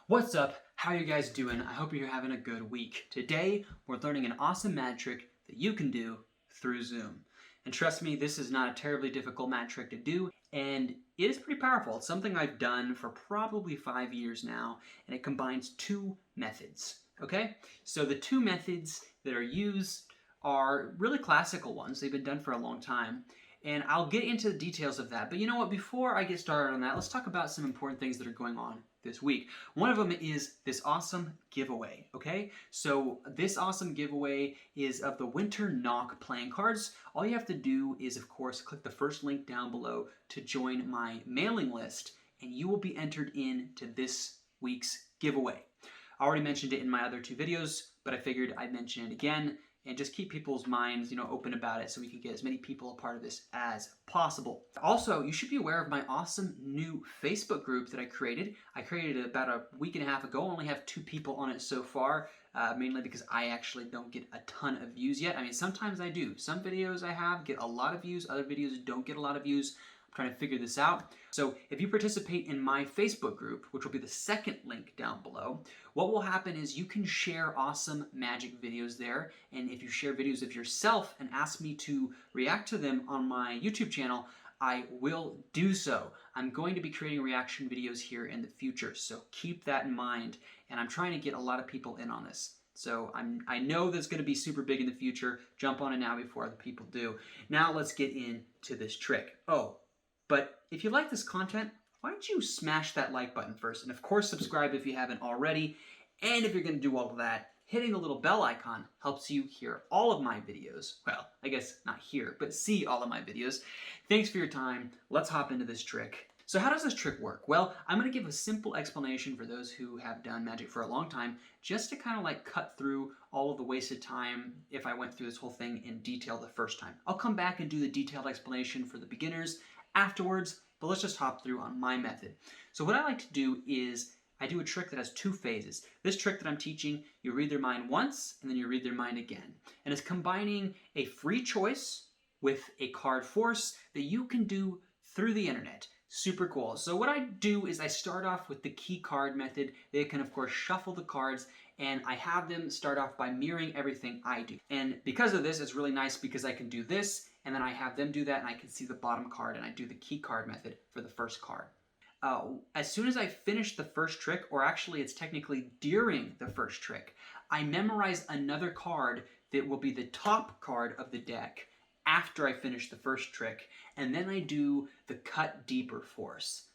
What's up? How are you guys doing? I hope you're having a good week. Today, we're learning an awesome magic trick that you can do through Zoom. And trust me, this is not a terribly difficult magic trick to do, and it is pretty powerful. It's something I've done for probably 5 years now, and it combines two methods. Okay? So the two methods that are used are really classical ones. They've been done for a long time. And I'll get into the details of that. But you know what? Before I get started on that, let's talk about some important things that are going on this week. One of them is this awesome giveaway, okay? So this awesome giveaway is of the Winter Knock playing cards. All you have to do is, of course, click the first link down below to join my mailing list, and you will be entered into this week's giveaway. I already mentioned it in my other two videos, but I figured I'd mention it again and just keep people's minds, open about it so we can get as many people a part of this as possible. Also, you should be aware of my awesome new Facebook group that I created. I created it about a week and a half ago. I only have 2 people on it so far, mainly because I actually don't get a ton of views yet. I mean, sometimes I do. Some videos I have get a lot of views, other videos don't get a lot of views. Trying to figure this out. So if you participate in my Facebook group, which will be the second link down below, what will happen is you can share awesome magic videos there. And if you share videos of yourself and ask me to react to them on my YouTube channel, I will do so. I'm going to be creating reaction videos here in the future, so keep that in mind. And I'm trying to get a lot of people in on this. So I know that's going to be super big in the future. Jump on it now before other people do. Now let's get into this trick. But if you like this content, why don't you smash that like button first? And of course, subscribe if you haven't already. And if you're going to do all of that, hitting the little bell icon helps you hear all of my videos. Well, I guess not hear, but see all of my videos. Thanks for your time. Let's hop into this trick. So how does this trick work? Well, I'm going to give a simple explanation for those who have done magic for a long time, just to kind of like cut through all of the wasted time if I went through this whole thing in detail the first time. I'll come back and do the detailed explanation for the beginners afterwards, but let's just hop through on my method. So what I like to do is I do a trick that has 2 phases. This trick that I'm teaching, you read their mind once and then you read their mind again. And it's combining a free choice with a card force that you can do through the internet. Super cool. So what I do is I start off with the key card method. They can of course shuffle the cards, and I have them start off by mirroring everything I do. And because of this, it's really nice because I can do this, and then I have them do that, and I can see the bottom card, and I do the key card method for the first card. As soon as I finish the first trick, or actually it's technically during the first trick, I memorize another card that will be the top card of the deck after I finish the first trick, and then I do the cut deeper force.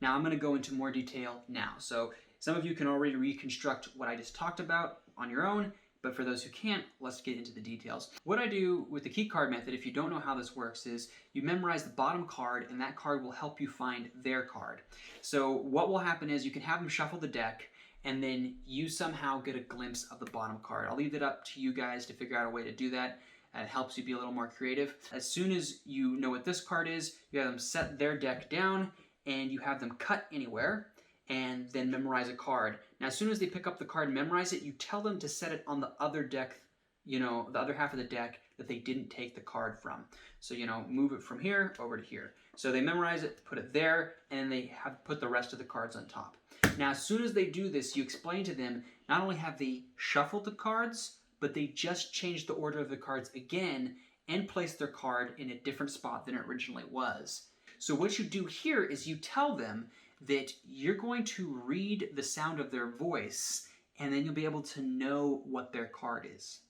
Now I'm going to go into more detail now. So some of you can already reconstruct what I just talked about on your own, but for those who can't, let's get into the details. What I do with the key card method, if you don't know how this works, is you memorize the bottom card, and that card will help you find their card. So what will happen is you can have them shuffle the deck, and then you somehow get a glimpse of the bottom card. I'll leave it up to you guys to figure out a way to do that. It helps you be a little more creative. As soon as you know what this card is, you have them set their deck down, and you have them cut anywhere, and then memorize a card. Now, as soon as they pick up the card and memorize it, you tell them to set it on the other deck, the other half of the deck that they didn't take the card from. So, move it from here over to here. So they memorize it, put it there, and they have put the rest of the cards on top. Now, as soon as they do this, you explain to them, not only have they shuffled the cards, but they just changed the order of the cards again and placed their card in a different spot than it originally was. So what you do here is you tell them that you're going to read the sound of their voice, and then you'll be able to know what their card is.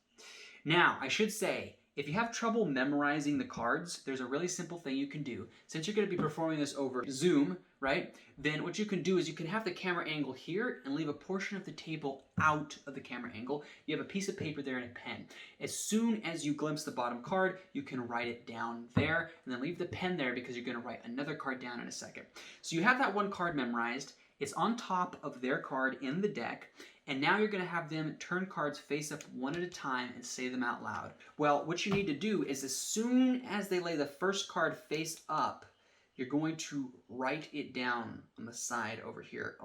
Now, I should say, if you have trouble memorizing the cards, there's a really simple thing you can do. Since you're going to be performing this over Zoom, right, then what you can do is you can have the camera angle here and leave a portion of the table out of the camera angle. You have a piece of paper there and a pen. As soon as you glimpse the bottom card, you can write it down there, and then leave the pen there because you're going to write another card down in a second. So you have that one card memorized. It's on top of their card in the deck, and now you're going to have them turn cards face up one at a time and say them out loud. Well, what you need to do is as soon as they lay the first card face up, you're going to write it down on the side over here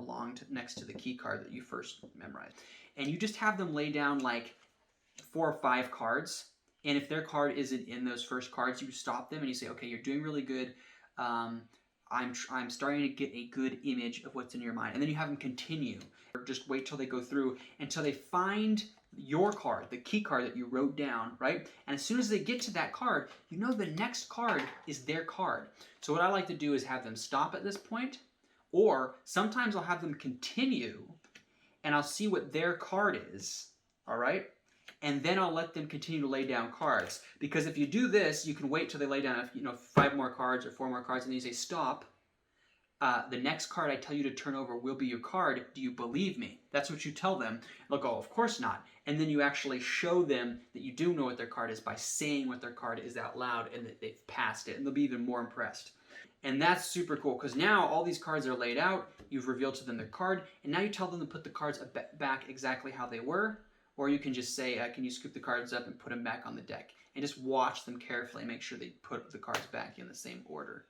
next to the key card that you first memorized. And you just have them lay down like 4 or 5 cards, and if their card isn't in those first cards, you stop them and you say, okay, you're doing really good. I'm starting to get a good image of what's in your mind. And then you have them continue, or just wait till they go through until they find your card, the key card that you wrote down, right? And as soon as they get to that card, you know the next card is their card. So what I like to do is have them stop at this point, or sometimes I'll have them continue and I'll see what their card is, all right? And then I'll let them continue to lay down cards. Because if you do this, you can wait till they lay down 5 more cards or 4 more cards, and then you say, stop. The next card I tell you to turn over will be your card. Do you believe me? That's what you tell them. They'll go, of course not. And then you actually show them that you do know what their card is by saying what their card is out loud and that they've passed it. And they'll be even more impressed. And that's super cool because now all these cards are laid out. You've revealed to them their card. And now you tell them to put the cards back exactly how they were. Or you can just say, can you scoop the cards up and put them back on the deck? And just watch them carefully, make sure they put the cards back in the same order.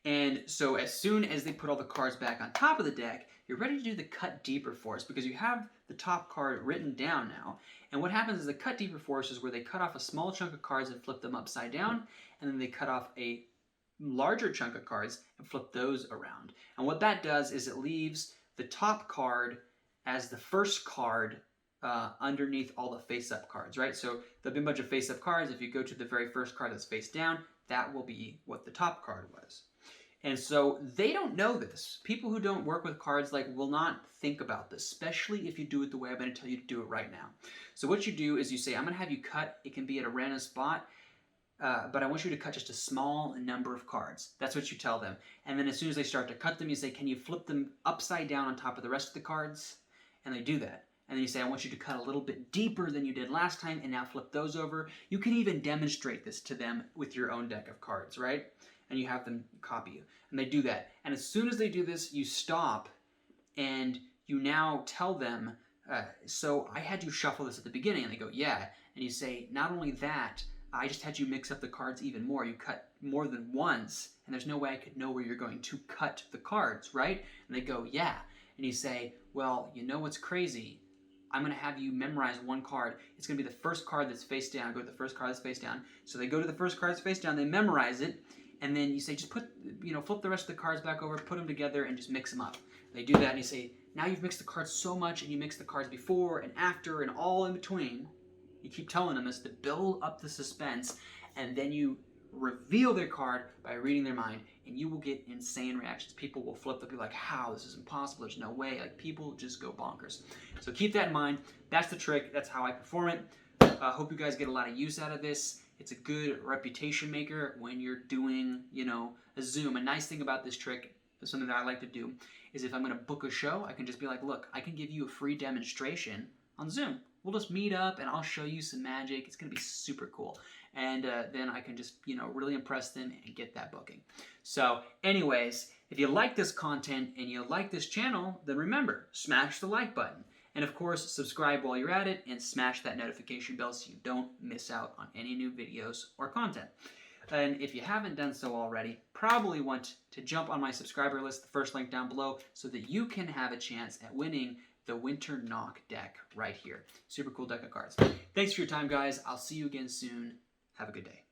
And so as soon as they put all the cards back on top of the deck, you're ready to do the cut deeper force because you have the top card written down now. And what happens is the cut deeper force is where they cut off a small chunk of cards and flip them upside down, and then they cut off a larger chunk of cards and flip those around. And what that does is it leaves the top card as the first card underneath all the face-up cards, right? So there'll be a bunch of face-up cards. If you go to the very first card that's face down, that will be what the top card was. And so they don't know this. People who don't work with cards will not think about this, especially if you do it the way I'm going to tell you to do it right now. So what you do is you say, I'm going to have you cut. It can be at a random spot, but I want you to cut just a small number of cards. That's what you tell them. And then as soon as they start to cut them, you say, can you flip them upside down on top of the rest of the cards? And they do that. And then you say, I want you to cut a little bit deeper than you did last time, and now flip those over. You can even demonstrate this to them with your own deck of cards, right? And you have them copy you. And they do that. And as soon as they do this, you stop, and you now tell them, so I had you shuffle this at the beginning. And they go, yeah. And you say, not only that, I just had you mix up the cards even more. You cut more than once, and there's no way I could know where you're going to cut the cards, right? And they go, yeah. And you say, well, you know what's crazy? I'm going to have you memorize one card. It's going to be the first card that's face down. Go to the first card that's face down. So they go to the first card that's face down. They memorize it. And then you say, just flip the rest of the cards back over, put them together, and just mix them up. They do that, and you say, now you've mixed the cards so much, and you mix the cards before and after and all in between. You keep telling them this to build up the suspense, and then you reveal their card by reading their mind, and you will get insane reactions. People will flip. They'll be like, how? This is impossible. There's no way. People just go bonkers. So keep that in mind. That's the trick. That's how I perform it. I hope you guys get a lot of use out of this. It's a good reputation maker when you're doing, a Zoom. A nice thing about this trick, something that I like to do, is if I'm going to book a show, I can just be like, look, I can give you a free demonstration on Zoom. We'll just meet up and I'll show you some magic. It's going to be super cool. And then I can just, really impress them and get that booking. So anyways, if you like this content and you like this channel, then remember, smash the like button. And of course, subscribe while you're at it and smash that notification bell so you don't miss out on any new videos or content. And if you haven't done so already, probably want to jump on my subscriber list, the first link down below, so that you can have a chance at winning the Winter Knock deck right here. Super cool deck of cards. Thanks for your time, guys. I'll see you again soon. Have a good day.